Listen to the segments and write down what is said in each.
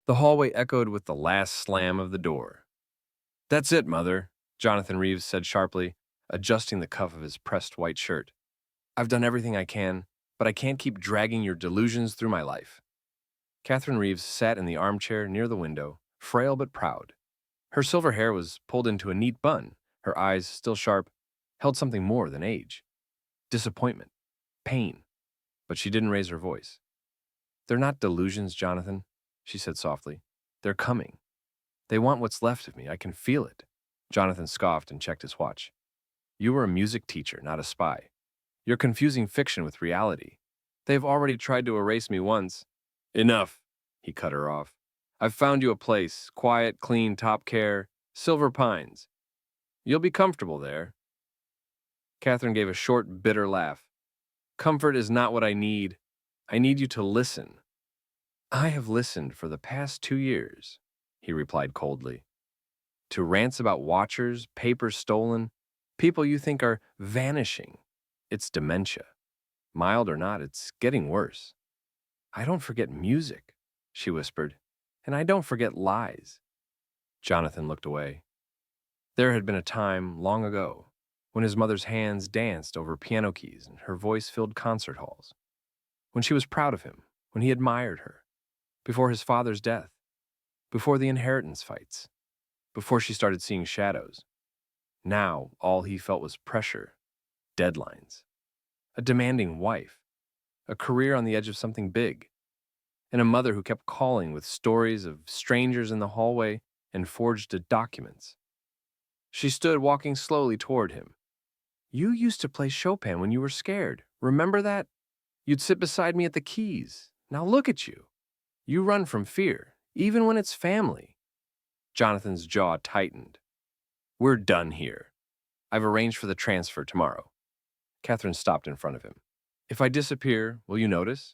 The hallway echoed with the last slam of the door. "That's it, Mother," Jonathan Reeves said sharply, adjusting the cuff of his pressed white shirt. "I've done everything I can, but I can't keep dragging your delusions through my life." Catherine Reeves sat in the armchair near the window, frail but proud. Her silver hair was pulled into a neat bun, her eyes, still sharp, held something more than age. Disappointment, pain, but she didn't raise her voice. "They're not delusions, Jonathan," she said softly. "They're coming. They want what's left of me. I can feel it." Jonathan scoffed and checked his watch. "You were a music teacher, not a spy. You're confusing fiction with reality. They've already tried to erase me once." "Enough," he cut her off. "I've found you a place, quiet, clean, top care, Silver Pines. You'll be comfortable there." Catherine gave a short, bitter laugh. "Comfort is not what I need. I need you to listen." "I have listened for the past 2 years," he replied coldly. "To rants about watchers, papers stolen, people you think are vanishing. It's dementia. Mild or not, it's getting worse." "I don't forget music," she whispered, "and I don't forget lies." Jonathan looked away. There had been a time, long ago, when his mother's hands danced over piano keys and her voice filled concert halls. When she was proud of him, when he admired her. Before his father's death. Before the inheritance fights. Before she started seeing shadows. Now, all he felt was pressure, deadlines, a demanding wife, a career on the edge of something big, and a mother who kept calling with stories of strangers in the hallway and forged documents. She stood walking slowly toward him. "You used to play Chopin when you were scared. Remember that? You'd sit beside me at the keys. Now look at you. You run from fear, even when it's family." Jonathan's jaw tightened. "We're done here. I've arranged for the transfer tomorrow." Catherine stopped in front of him. "If I disappear, will you notice?"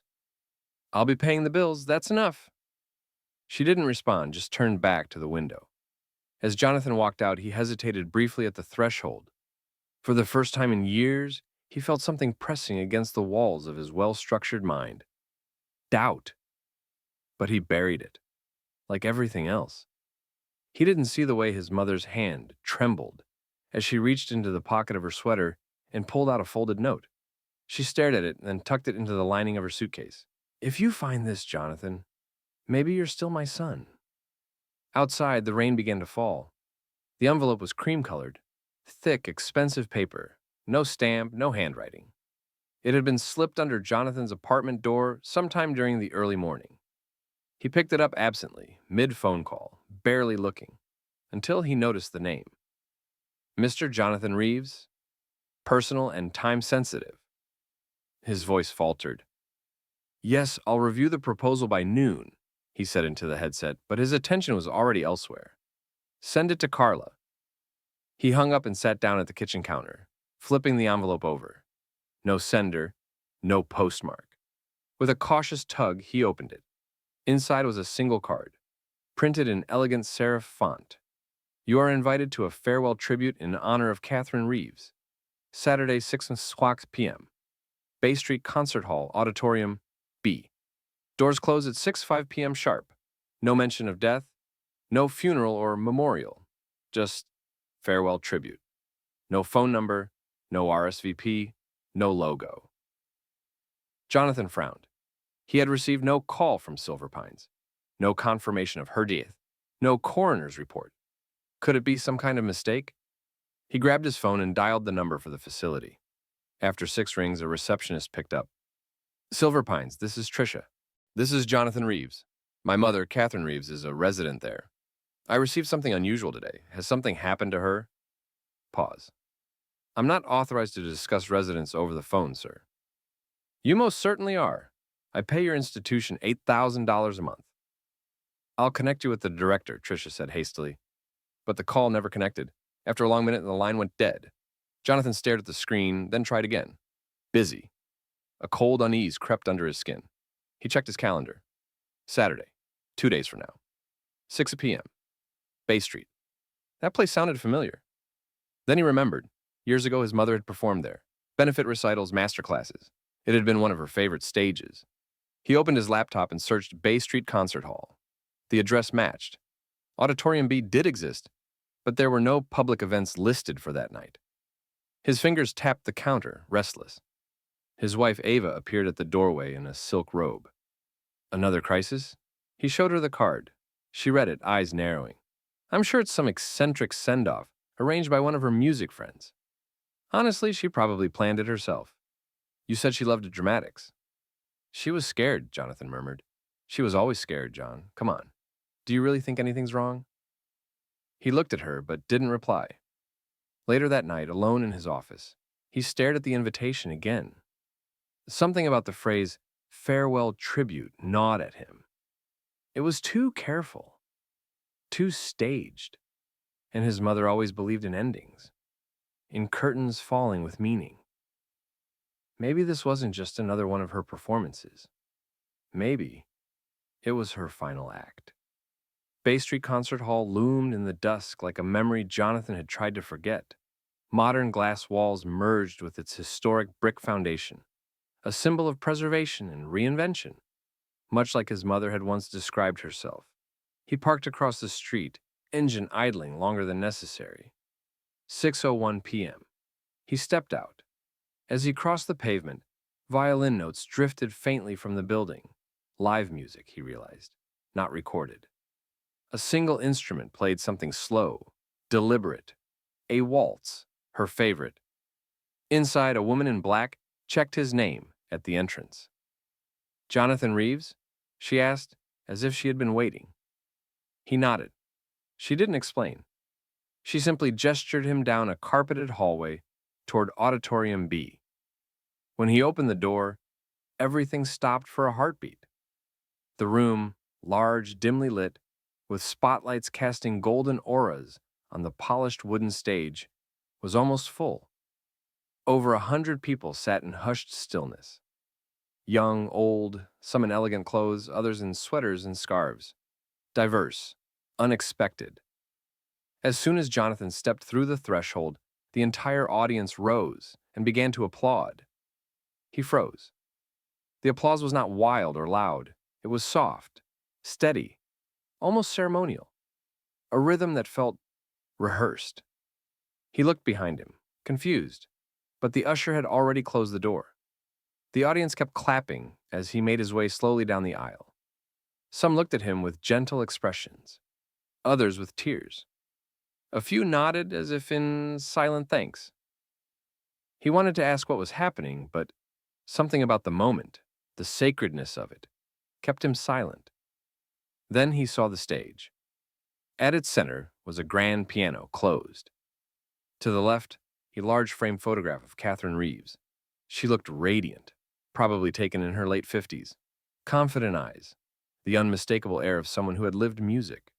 "I'll be paying the bills, that's enough." She didn't respond, just turned back to the window. As Jonathan walked out, he hesitated briefly at the threshold. For the first time in years, he felt something pressing against the walls of his well-structured mind. Doubt. But he buried it, like everything else. He didn't see the way his mother's hand trembled as she reached into the pocket of her sweater and pulled out a folded note. She stared at it and then tucked it into the lining of her suitcase. "If you find this, Jonathan, maybe you're still my son." Outside, the rain began to fall. The envelope was cream-colored, thick, expensive paper, no stamp, no handwriting. It had been slipped under Jonathan's apartment door sometime during the early morning. He picked it up absently, mid-phone call, barely looking, until he noticed the name. "Mr. Jonathan Reeves? Personal and time-sensitive." His voice faltered. "Yes, I'll review the proposal by noon," he said into the headset, but his attention was already elsewhere. "Send it to Carla." He hung up and sat down at the kitchen counter, flipping the envelope over. No sender, no postmark. With a cautious tug, he opened it. Inside was a single card, printed in elegant serif font. "You are invited to a farewell tribute in honor of Catherine Reeves. Saturday, 6 p.m. Bay Street Concert Hall, Auditorium B. Doors close at 6:05 p.m. sharp. No mention of death, no funeral or memorial. Just farewell tribute. No phone number, no RSVP, no logo." Jonathan frowned. He had received no call from Silver Pines, no confirmation of her death, no coroner's report. Could it be some kind of mistake? He grabbed his phone and dialed the number for the facility. After 6 rings, a receptionist picked up. "Silver Pines, this is Tricia. This is Jonathan Reeves. My mother, Catherine Reeves, is a resident there. I received something unusual today. Has something happened to her?" Pause. "I'm not authorized to discuss residents over the phone, sir." "You most certainly are. I pay your institution $8,000 a month." "I'll connect you with the director," Tricia said hastily. But the call never connected. After a long minute, the line went dead. Jonathan stared at the screen, then tried again. Busy. A cold unease crept under his skin. He checked his calendar. Saturday, 2 days from now. 6 p.m. Bay Street. That place sounded familiar. Then he remembered. Years ago, his mother had performed there. Benefit recitals, master classes. It had been one of her favorite stages. He opened his laptop and searched Bay Street Concert Hall. The address matched. Auditorium B did exist, but there were no public events listed for that night. His fingers tapped the counter, restless. His wife Ava appeared at the doorway in a silk robe. Another crisis? He showed her the card. She read it, eyes narrowing. I'm sure it's some eccentric send-off, arranged by one of her music friends. Honestly, she probably planned it herself. You said she loved dramatics. She was scared, Jonathan murmured. She was always scared, John. Come on. Do you really think anything's wrong? He looked at her, but didn't reply. Later that night, alone in his office, he stared at the invitation again. Something about the phrase, farewell tribute, gnawed at him. It was too careful, too staged, and his mother always believed in endings, in curtains falling with meaning. Maybe this wasn't just another one of her performances. Maybe it was her final act. Bay Street Concert Hall loomed in the dusk like a memory Jonathan had tried to forget. Modern glass walls merged with its historic brick foundation, a symbol of preservation and reinvention, much like his mother had once described herself. He parked across the street, engine idling longer than necessary. 6:01 p.m. He stepped out. As he crossed the pavement, violin notes drifted faintly from the building. Live music, he realized, not recorded. A single instrument played something slow, deliberate. A waltz, her favorite. Inside, a woman in black checked his name at the entrance. Jonathan Reeves? She asked, as if she had been waiting. He nodded. She didn't explain. She simply gestured him down a carpeted hallway toward Auditorium B. When he opened the door, everything stopped for a heartbeat. The room, large, dimly lit, with spotlights casting golden auras on the polished wooden stage, was almost full. Over 100 people sat in hushed stillness. Young, old, some in elegant clothes, others in sweaters and scarves. Diverse, unexpected. As soon as Jonathan stepped through the threshold, the entire audience rose and began to applaud. He froze. The applause was not wild or loud. It was soft, steady, almost ceremonial. A rhythm that felt rehearsed. He looked behind him, confused, but the usher had already closed the door. The audience kept clapping as he made his way slowly down the aisle. Some looked at him with gentle expressions, others with tears. A few nodded as if in silent thanks. He wanted to ask what was happening, but something about the moment, the sacredness of it, kept him silent. Then he saw the stage. At its center was a grand piano, closed. To the left, a large frame photograph of Catherine Reeves. She looked radiant, probably taken in her late 50s. Confident eyes, the unmistakable air of someone who had lived music.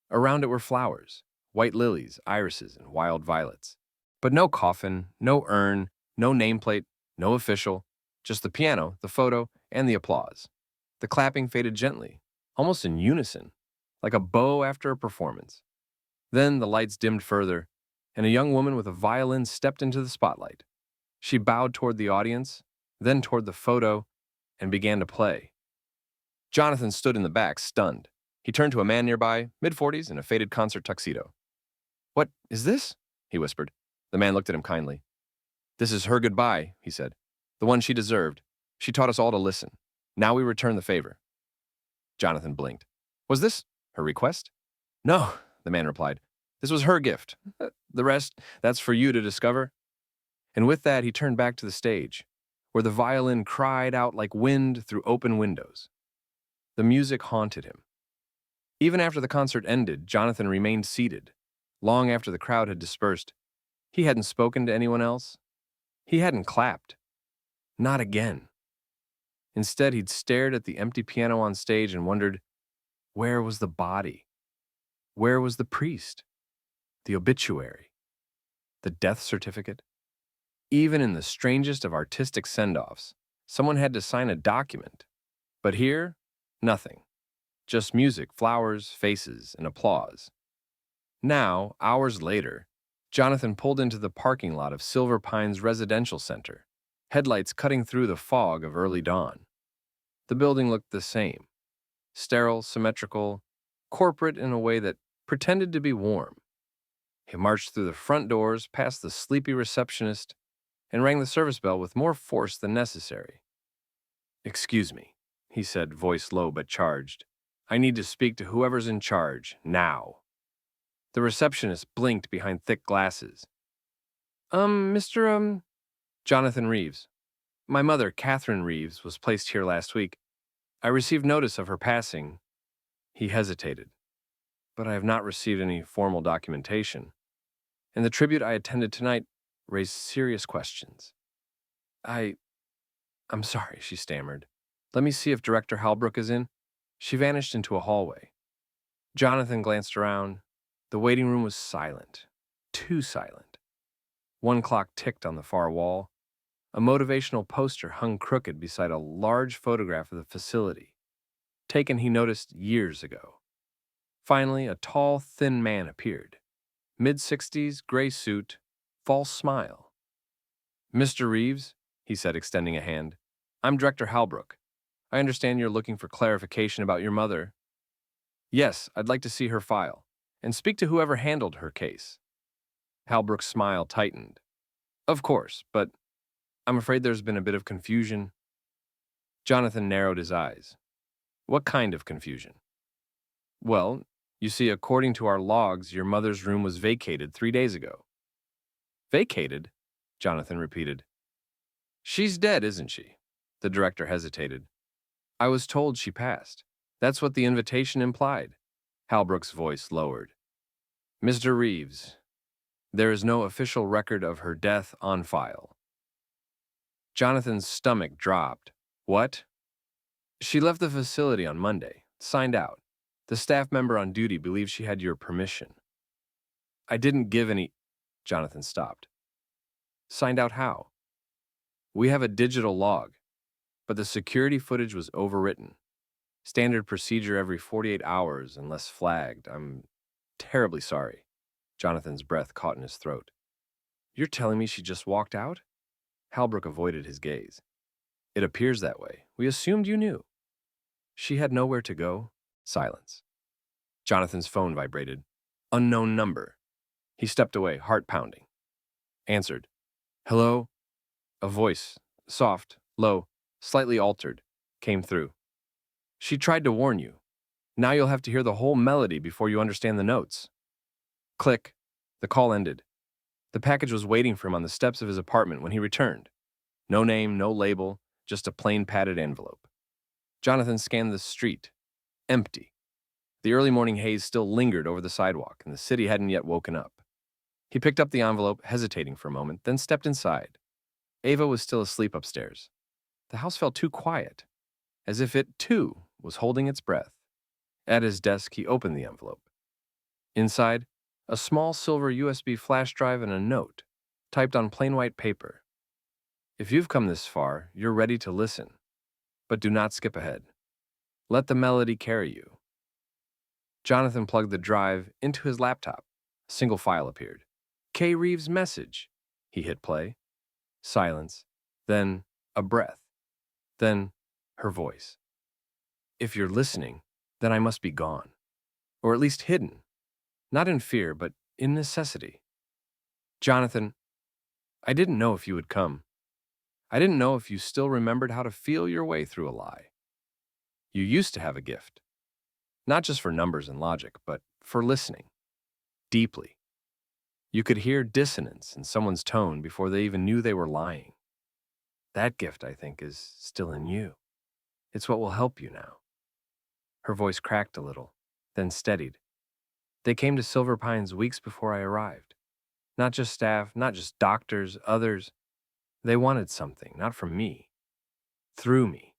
Around it were flowers, white lilies, irises, and wild violets. But no coffin, no urn, no nameplate, no official, just the piano, the photo, and the applause. The clapping faded gently, almost in unison, like a bow after a performance. Then the lights dimmed further, and a young woman with a violin stepped into the spotlight. She bowed toward the audience, then toward the photo, and began to play. Jonathan stood in the back, stunned. He turned to a man nearby, mid-40s, in a faded concert tuxedo. "What is this?" he whispered. The man looked at him kindly. "This is her goodbye," he said. "The one she deserved. She taught us all to listen. Now we return the favor." Jonathan blinked. "Was this her request?" "No," the man replied. "This was her gift. The rest, that's for you to discover." And with that, he turned back to the stage, where the violin cried out like wind through open windows. The music haunted him. Even after the concert ended, Jonathan remained seated. Long after the crowd had dispersed, he hadn't spoken to anyone else. He hadn't clapped. Not again. Instead, he'd stared at the empty piano on stage and wondered, where was the body? Where was the priest? The obituary? The death certificate? Even in the strangest of artistic send-offs, someone had to sign a document. But here, nothing. Just music, flowers, faces, and applause. Now, hours later, Jonathan pulled into the parking lot of Silver Pines Residential Center, headlights cutting through the fog of early dawn. The building looked the same. Sterile, symmetrical, corporate in a way that pretended to be warm. He marched through the front doors, past the sleepy receptionist, and rang the service bell with more force than necessary. "Excuse me," he said, voice low but charged. "I need to speak to whoever's in charge, now." The receptionist blinked behind thick glasses. Mr. Jonathan Reeves. My mother, Catherine Reeves, was placed here last week. I received notice of her passing." He hesitated. "But I have not received any formal documentation, and the tribute I attended tonight raised serious questions." I'm sorry," she stammered. "Let me see if Director Halbrook is in." She vanished into a hallway. Jonathan glanced around. The waiting room was silent. Too silent. One clock ticked on the far wall. A motivational poster hung crooked beside a large photograph of the facility, taken, he noticed, years ago. Finally, a tall, thin man appeared. Mid-60s, gray suit, false smile. "Mr. Reeves," he said, extending a hand. "I'm Director Halbrook. I understand you're looking for clarification about your mother." "Yes, I'd like to see her file, and speak to whoever handled her case." Halbrook's smile tightened. "Of course, but I'm afraid there's been a bit of confusion." Jonathan narrowed his eyes. "What kind of confusion?" "Well, you see, according to our logs, your mother's room was vacated 3 days ago." "Vacated?" Jonathan repeated. "She's dead, isn't she?" The director hesitated. "I was told she passed. That's what the invitation implied." Halbrook's voice lowered. "Mr. Reeves, there is no official record of her death on file." Jonathan's stomach dropped. "What?" "She left the facility on Monday, signed out. The staff member on duty believes she had your permission." "I didn't give any—" Jonathan stopped. "Signed out how?" "We have a digital log, but the security footage was overwritten. Standard procedure every 48 hours unless flagged. I'm terribly sorry." Jonathan's breath caught in his throat. "You're telling me she just walked out?" Halbrook avoided his gaze. "It appears that way. We assumed you knew." "She had nowhere to go." Silence. Jonathan's phone vibrated. Unknown number. He stepped away, heart pounding. Answered. "Hello?" A voice, soft, low, slightly altered, came through. "She tried to warn you. Now you'll have to hear the whole melody before you understand the notes." Click. The call ended. The package was waiting for him on the steps of his apartment when he returned. No name, no label, just a plain padded envelope. Jonathan scanned the street. Empty. The early morning haze still lingered over the sidewalk, and the city hadn't yet woken up. He picked up the envelope, hesitating for a moment, then stepped inside. Ava was still asleep upstairs. The house felt too quiet, as if it, too, was holding its breath. At his desk, he opened the envelope. Inside, a small silver USB flash drive and a note, typed on plain white paper. "If you've come this far, you're ready to listen. But do not skip ahead. Let the melody carry you." Jonathan plugged the drive into his laptop. A single file appeared. "K. Reeves' message." He hit play. Silence. Then a breath. Then her voice. "If you're listening, then I must be gone. Or at least hidden. Not in fear, but in necessity. Jonathan, I didn't know if you would come. I didn't know if you still remembered how to feel your way through a lie. You used to have a gift. Not just for numbers and logic, but for listening. Deeply. You could hear dissonance in someone's tone before they even knew they were lying. That gift, I think, is still in you. It's what will help you now." Her voice cracked a little, then steadied. "They came to Silver Pines weeks before I arrived. Not just staff, not just doctors, others. They wanted something, not from me. Through me.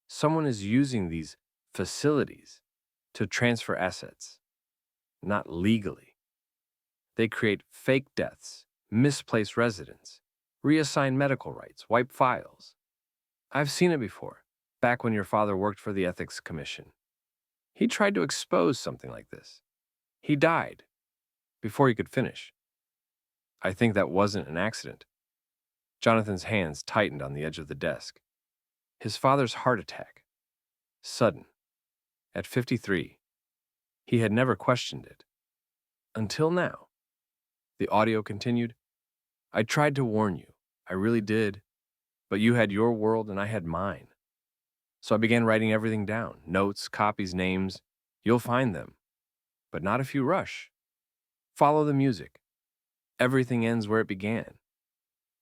Someone is using these facilities to transfer assets. Not legally. They create fake deaths, misplace residents, reassign medical rights, wipe files. I've seen it before, back when your father worked for the Ethics Commission. He tried to expose something like this. He died before he could finish. I think that wasn't an accident." Jonathan's hands tightened on the edge of the desk. His father's heart attack. Sudden. At 53. He had never questioned it. Until now. The audio continued. I tried to warn you. I really did. But you had your world and I had mine. So I began writing everything down. Notes, copies, names. You'll find them. But not if you rush. Follow the music. Everything ends where it began.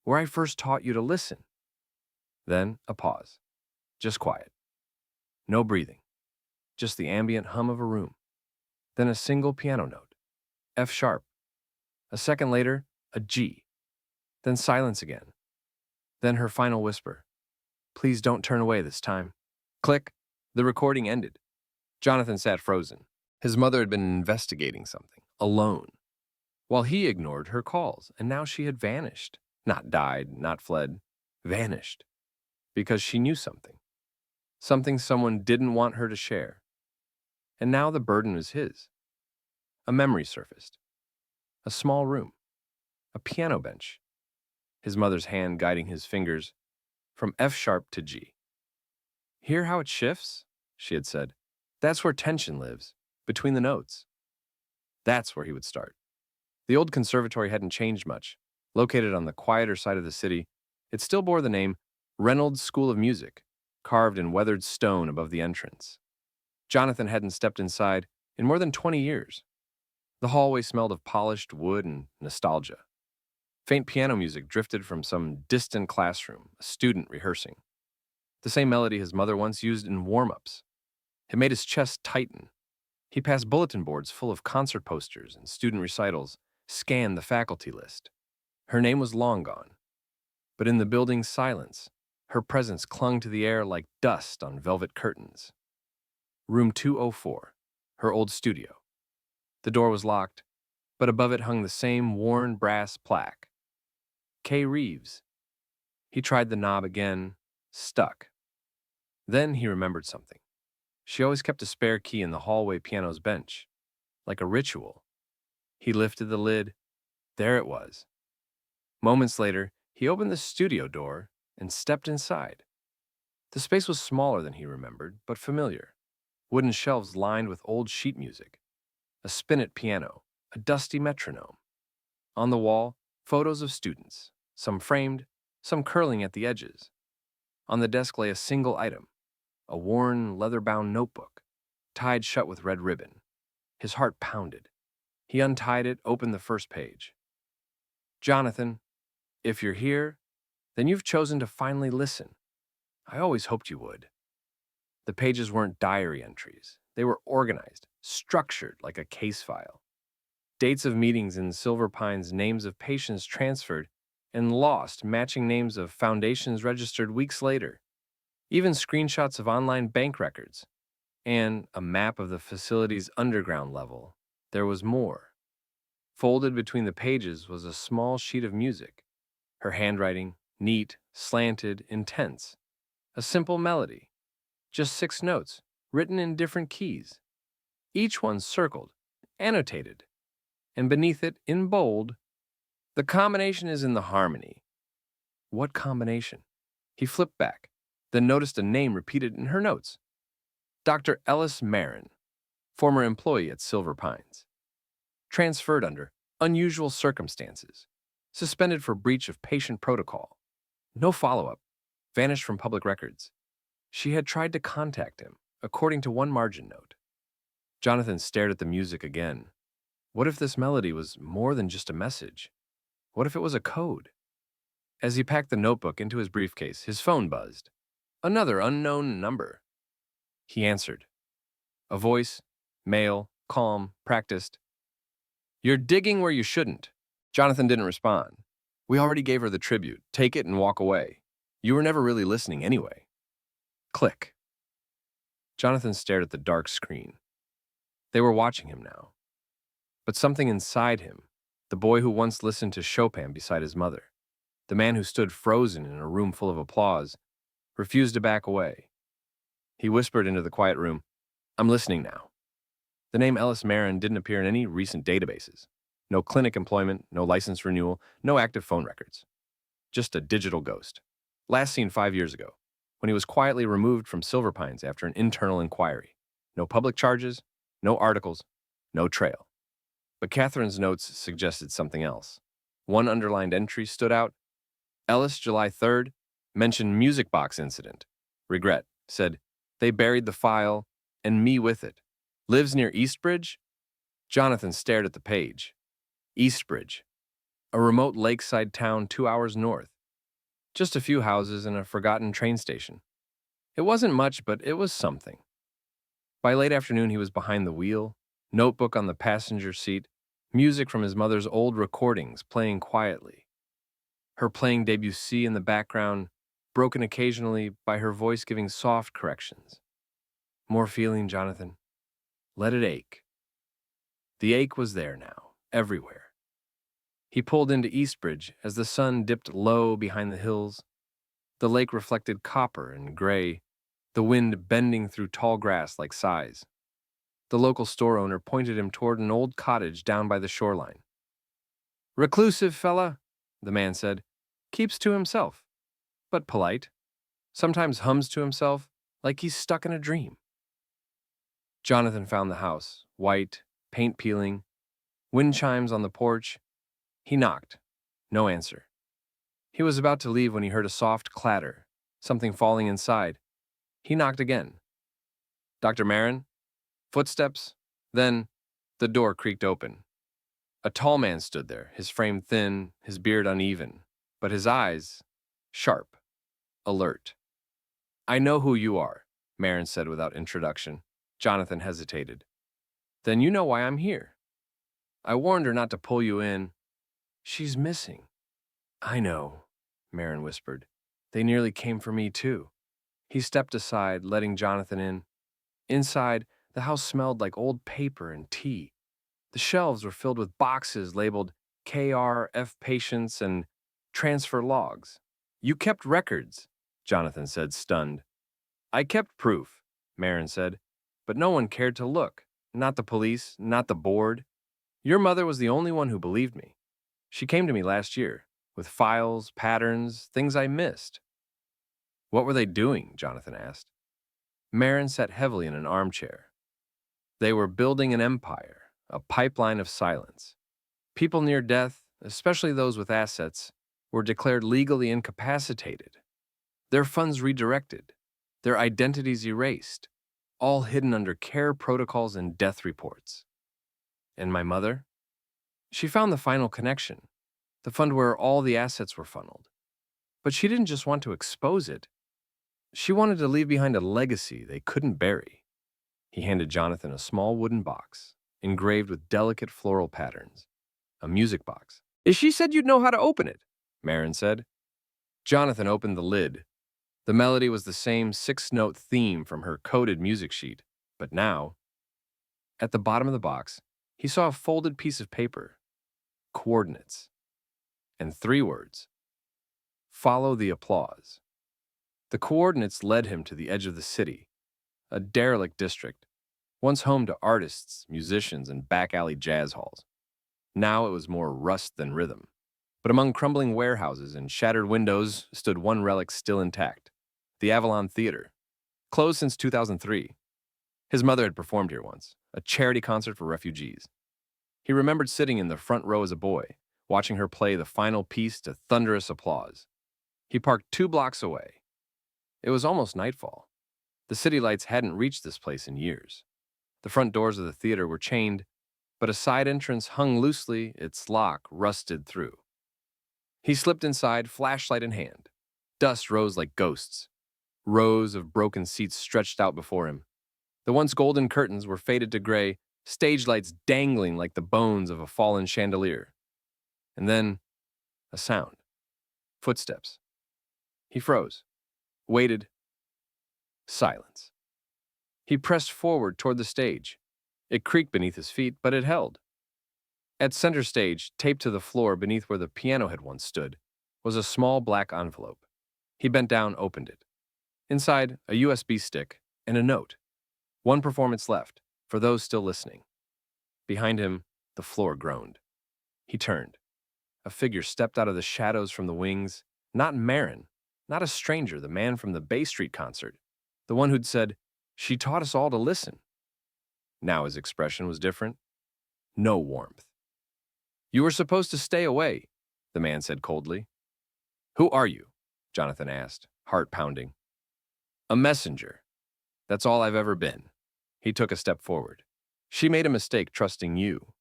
Where I first taught you to listen. Then a pause. Just quiet. No breathing. Just the ambient hum of a room. Then a single piano note. F sharp. A second later, a G. Then silence again. Then her final whisper. Please don't turn away this time. Click. The recording ended. Jonathan sat frozen. His mother had been investigating something, alone, while he ignored her calls, and now she had vanished. Not died, not fled. Vanished. Because she knew something. Something someone didn't want her to share. And now the burden was his. A memory surfaced. A small room. A piano bench. His mother's hand guiding his fingers from F sharp to G. Hear how it shifts? She had said. That's where tension lives, between the notes. That's where he would start. The old conservatory hadn't changed much. Located on the quieter side of the city, it still bore the name Reynolds School of Music, carved in weathered stone above the entrance. Jonathan hadn't stepped inside in more than 20 years. The hallway smelled of polished wood and nostalgia. Faint piano music drifted from some distant classroom, a student rehearsing. The same melody his mother once used in warm-ups. It made his chest tighten. He passed bulletin boards full of concert posters and student recitals, scanned the faculty list. Her name was long gone. But in the building's silence, her presence clung to the air like dust on velvet curtains. Room 204, her old studio. The door was locked, but above it hung the same worn brass plaque. K. Reeves. He tried the knob again, stuck. Then he remembered something. She always kept a spare key in the hallway piano's bench, like a ritual. He lifted the lid. There it was. Moments later, he opened the studio door and stepped inside. The space was smaller than he remembered, but familiar. Wooden shelves lined with old sheet music. A spinet piano, a dusty metronome. On the wall, photos of students, some framed, some curling at the edges. On the desk lay a single item, a worn, leather-bound notebook, tied shut with red ribbon. His heart pounded. He untied it, opened the first page. Jonathan, if you're here, then you've chosen to finally listen. I always hoped you would. The pages weren't diary entries. They were organized, structured like a case file. Dates of meetings in Silver Pines, names of patients transferred and lost, matching names of foundations registered weeks later. Even screenshots of online bank records. And a map of the facility's underground level. There was more. Folded between the pages was a small sheet of music. Her handwriting, neat, slanted, intense. A simple melody. Just 6 notes, written in different keys. Each one circled, annotated. And beneath it, in bold, the combination is in the harmony. What combination? He flipped back, then noticed a name repeated in her notes. Dr. Ellis Marin, former employee at Silver Pines. Transferred under unusual circumstances. Suspended for breach of patient protocol. No follow-up. Vanished from public records. She had tried to contact him, according to one margin note. Jonathan stared at the music again. What if this melody was more than just a message? What if it was a code? As he packed the notebook into his briefcase, his phone buzzed. Another unknown number. He answered. A voice, male, calm, practiced. You're digging where you shouldn't. Jonathan didn't respond. We already gave her the tribute. Take it and walk away. You were never really listening anyway. Click. Jonathan stared at the dark screen. They were watching him now. But something inside him, the boy who once listened to Chopin beside his mother, the man who stood frozen in a room full of applause, refused to back away. He whispered into the quiet room, I'm listening now. The name Ellis Marin didn't appear in any recent databases. No clinic employment, no license renewal, no active phone records. Just a digital ghost. Last seen 5 years ago, when he was quietly removed from Silver Pines after an internal inquiry. No public charges, no articles, No trail. But Catherine's notes suggested something else. One underlined entry stood out. Ellis, July 3rd, mentioned music box incident. Regret, said, they buried the file, and me with it. Lives near Eastbridge? Jonathan stared at the page. Eastbridge, a remote lakeside town 2 hours north. Just a few houses and a forgotten train station. It wasn't much, but it was something. By late afternoon, he was behind the wheel, notebook on the passenger seat, music from his mother's old recordings playing quietly. Her playing Debussy in the background, broken occasionally by her voice giving soft corrections. More feeling, Jonathan. Let it ache. The ache was there now, everywhere. He pulled into Eastbridge as the sun dipped low behind the hills. The lake reflected copper and gray, the wind bending through tall grass like sighs. The local store owner pointed him toward an old cottage down by the shoreline. Reclusive fella, the man said, keeps to himself, but polite. Sometimes hums to himself like he's stuck in a dream. Jonathan found the house, white, paint peeling, wind chimes on the porch. He knocked. No answer. He was about to leave when he heard a soft clatter, something falling inside. He knocked again. Dr. Marin? Footsteps? Then the door creaked open. A tall man stood there, his frame thin, his beard uneven, but his eyes sharp, alert. I know who you are, Marin said without introduction. Jonathan hesitated. Then you know why I'm here. I warned her not to pull you in. She's missing. I know, Marin whispered. They nearly came for me, too. He stepped aside, letting Jonathan in. Inside, the house smelled like old paper and tea. The shelves were filled with boxes labeled KRF patients and transfer logs. You kept records, Jonathan said, stunned. I kept proof, Marin said, but no one cared to look. Not the police, not the board. Your mother was the only one who believed me. She came to me last year, with files, patterns, things I missed. What were they doing? Jonathan asked. Marin sat heavily in an armchair. They were building an empire, a pipeline of silence. People near death, especially those with assets, were declared legally incapacitated. Their funds redirected, their identities erased, all hidden under care protocols and death reports. And my mother? She found the final connection, the fund where all the assets were funneled. But she didn't just want to expose it. She wanted to leave behind a legacy they couldn't bury. He handed Jonathan a small wooden box, engraved with delicate floral patterns. A music box. She said you'd know how to open it, Marin said. Jonathan opened the lid. The melody was the same 6-note theme from her coded music sheet, but now, at the bottom of the box, he saw a folded piece of paper, coordinates, and 3 words. Follow the applause. The coordinates led him to the edge of the city, a derelict district, once home to artists, musicians, and back-alley jazz halls. Now it was more rust than rhythm. But among crumbling warehouses and shattered windows stood one relic still intact, the Avalon Theater, closed since 2003. His mother had performed here once, a charity concert for refugees. He remembered sitting in the front row as a boy, watching her play the final piece to thunderous applause. He parked 2 blocks away. It was almost nightfall. The city lights hadn't reached this place in years. The front doors of the theater were chained, but a side entrance hung loosely, its lock rusted through. He slipped inside, flashlight in hand. Dust rose like ghosts. Rows of broken seats stretched out before him. The once golden curtains were faded to gray, stage lights dangling like the bones of a fallen chandelier. And then, a sound. Footsteps. He froze. Waited. Silence. He pressed forward toward the stage. It creaked beneath his feet, but it held. At center stage, taped to the floor beneath where the piano had once stood, was a small black envelope. He bent down, opened it. Inside, a USB stick and a note. 1 performance left, for those still listening. Behind him, the floor groaned. He turned. A figure stepped out of the shadows from the wings. Not Marin, not a stranger, the man from the Bay Street concert. The one who'd said, "She taught us all to listen." Now his expression was different. no warmth. "You were supposed to stay away," the man said coldly. "Who are you?" Jonathan asked, heart pounding. "A messenger. That's all I've ever been." He took a step forward. "She made a mistake trusting you."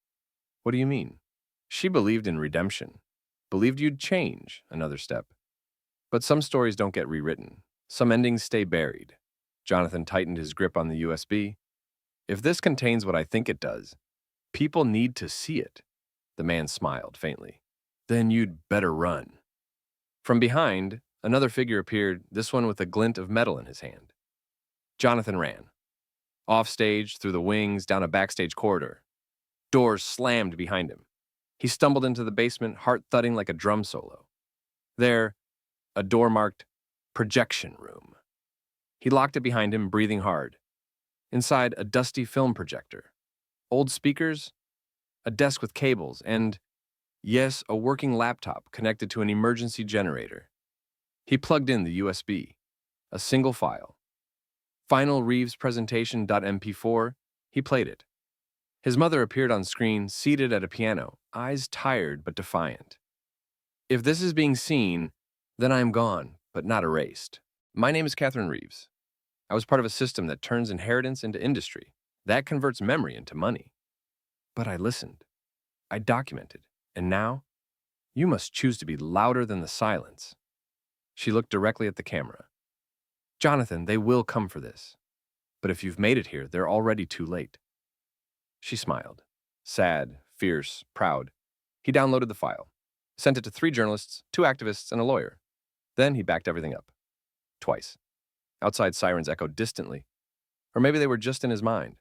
"What do you mean?" "She believed in redemption. Believed you'd change." Another step. "But some stories don't get rewritten. Some endings stay buried." Jonathan tightened his grip on the USB. "If this contains what I think it does, people need to see it." The man smiled faintly. "Then you'd better run." From behind, another figure appeared, this one with a glint of metal in his hand. Jonathan ran. Off stage, through the wings, down a backstage corridor. Doors slammed behind him. He stumbled into the basement, heart thudding like a drum solo. There, a door marked projection room. He locked it behind him, breathing hard. Inside, a dusty film projector. Old speakers, a desk with cables, and, yes, a working laptop connected to an emergency generator. He plugged in the USB. A single file. Final Reeves presentation.mp4. He played it. His mother appeared on screen, seated at a piano, eyes tired but defiant. "If this is being seen, then I am gone, but not erased. My name is Catherine Reeves. I was part of a system that turns inheritance into industry, that converts memory into money. But I listened. I documented. And now, you must choose to be louder than the silence." She looked directly at the camera. "Jonathan, they will come for this. But if you've made it here, they're already too late." She smiled. Sad, fierce, proud. He downloaded the file. Sent it to 3 journalists, 2 activists, and a lawyer. Then he backed everything up. Twice. Outside sirens echoed distantly. Or maybe they were just in his mind.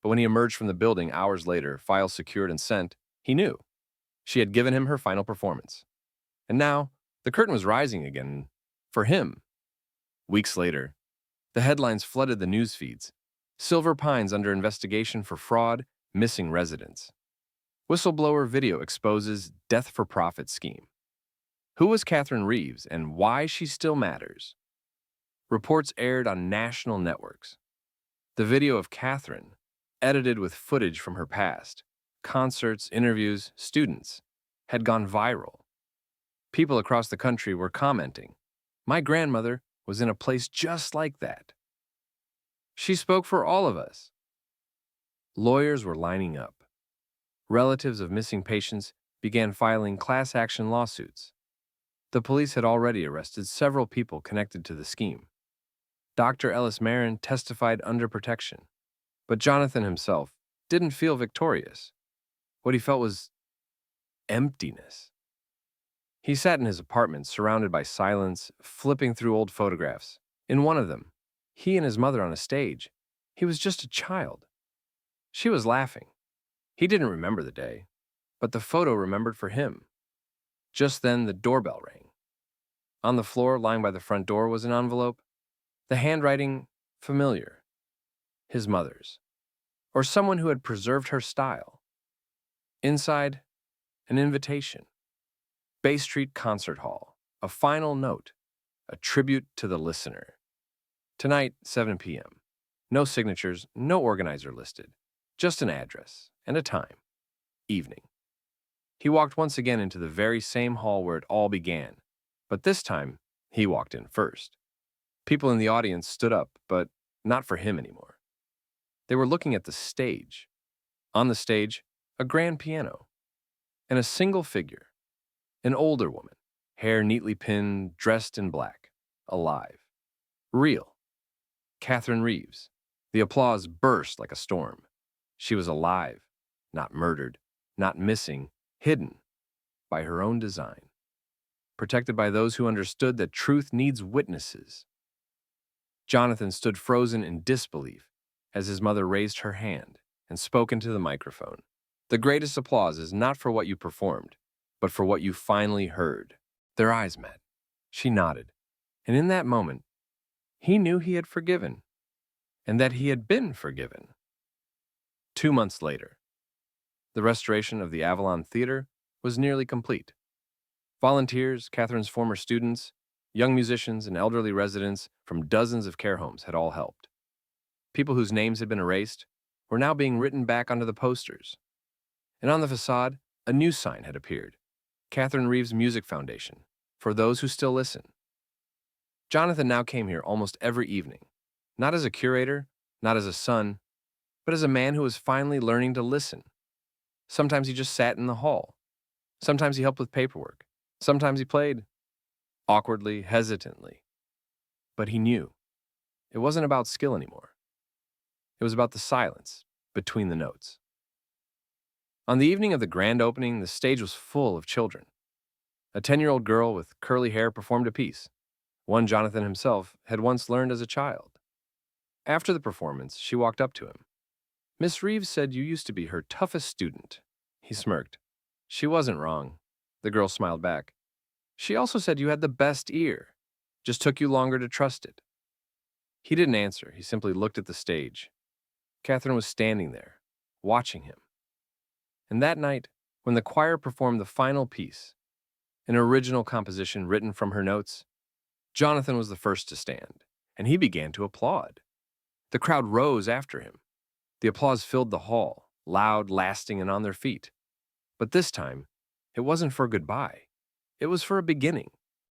But when he emerged from the building hours later, files secured and sent, he knew. She had given him her final performance. And now, the curtain was rising again. For him. Weeks later, the headlines flooded the news feeds. Silver Pines under investigation for fraud, missing residents. Whistleblower video exposes death-for-profit scheme. Who was Catherine Reeves and why she still matters? Reports aired on national networks. The video of Catherine, edited with footage from her past, concerts, interviews, students, had gone viral. People across the country were commenting, "My grandmother was in a place just like that. She spoke for all of us." Lawyers were lining up. Relatives of missing patients began filing class action lawsuits. The police had already arrested several people connected to the scheme. Dr. Ellis Marin testified under protection. But Jonathan himself didn't feel victorious. What he felt was emptiness. He sat in his apartment, surrounded by silence, flipping through old photographs. In one of them, he and his mother on a stage. He was just a child. She was laughing. He didn't remember the day, but the photo remembered for him. Just then, the doorbell rang. On the floor, lying by the front door, was an envelope. The handwriting familiar. His mother's. Or someone who had preserved her style. Inside, an invitation. Bay Street Concert Hall. A final note. A tribute to the listener. Tonight, 7 p.m. No signatures, no organizer listed. Just an address and a time. Evening. He walked once again into the very same hall where it all began. But this time, he walked in first. People in the audience stood up, but not for him anymore. They were looking at the stage. On the stage, a grand piano. And a single figure. An older woman, hair neatly pinned, dressed in black. Alive. Real. Catherine Reeves. The applause burst like a storm. She was alive, not murdered, not missing, hidden by her own design. Protected by those who understood that truth needs witnesses. Jonathan stood frozen in disbelief as his mother raised her hand and spoke into the microphone. The greatest applause is not for what you performed, but for what you finally heard. Their eyes met. She nodded. And in that moment, he knew he had forgiven, and that he had been forgiven. 2 months later, the restoration of the Avalon Theater was nearly complete. Volunteers, Catherine's former students, young musicians, and elderly residents from dozens of care homes had all helped. People whose names had been erased were now being written back onto the posters. And on the facade, a new sign had appeared: Catherine Reeves Music Foundation, for those who still listen. Jonathan now came here almost every evening, not as a curator, not as a son, but as a man who was finally learning to listen. Sometimes he just sat in the hall. Sometimes he helped with paperwork. Sometimes he played, awkwardly, hesitantly. But he knew it wasn't about skill anymore. It was about the silence between the notes. On the evening of the grand opening, the stage was full of children. A 10-year-old girl with curly hair performed a piece, one Jonathan himself had once learned as a child. After the performance, she walked up to him. "Miss Reeves said you used to be her toughest student." He smirked. "She wasn't wrong." The girl smiled back. "She also said you had the best ear. Just took you longer to trust it." He didn't answer. He simply looked at the stage. Catherine was standing there, watching him. And that night, when the choir performed the final piece, an original composition written from her notes, Jonathan was the first to stand, and he began to applaud. The crowd rose after him. The applause filled the hall, loud, lasting, and on their feet. But this time, it wasn't for goodbye. It was for a beginning.